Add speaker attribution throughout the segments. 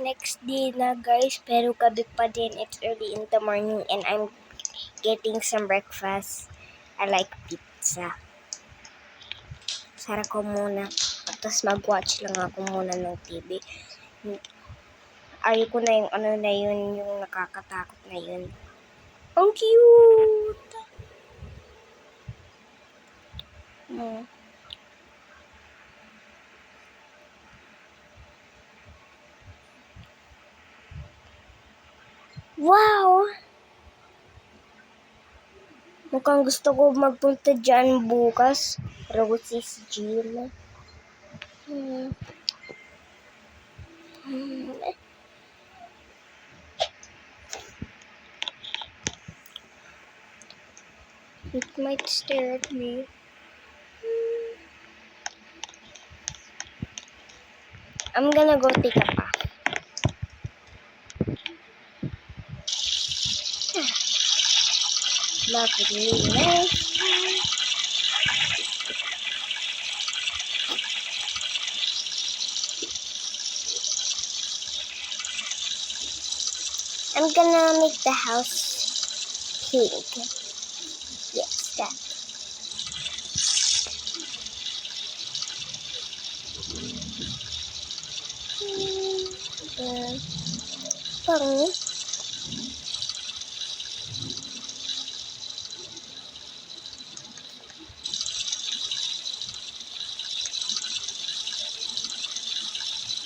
Speaker 1: next day na guys, pero gabi pa din. It's early in the morning and I'm getting some breakfast. I like pizza. Sara ko muna. Tapos mag-watch lang ako muna ng TV. Ayoko na yung ano na yun, yung nakakatakot na yun. Ang cute! Wow! Mukhang gusto ko magpunta dyan bukas. Rosie's Gym. It might stare at me. I'm gonna go take a bath. Lovely, nice. I'm gonna make the house pink. Yes, that. Pang.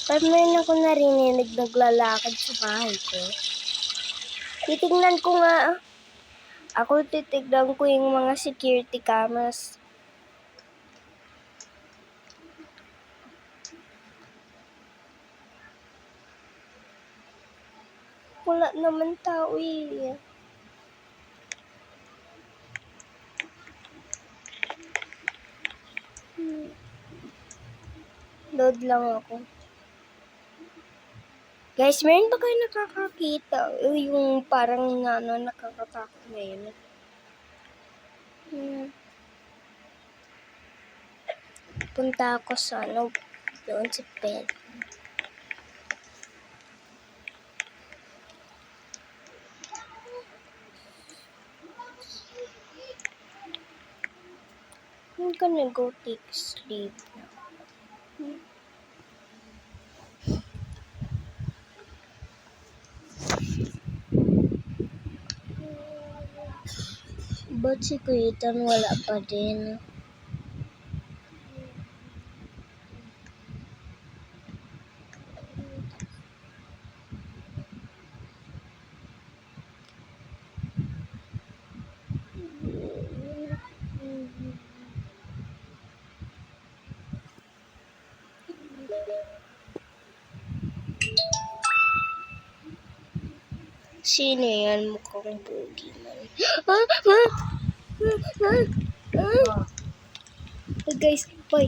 Speaker 1: Pag meron ako narinig naglalakad sa bahay ko, titignan ko nga. Ako titignan ko yung mga security cameras. Wala naman tao eh. Load lang ako. Guys, meron ba kayo nakakakita? Yung parang nakakatakot na yun. Punta ako sa doon sa bed. I'm gonna go take sleep now. Ba't si Kuitan wala pa din? Sino yan? Mukhang pogi man. Guys, bye.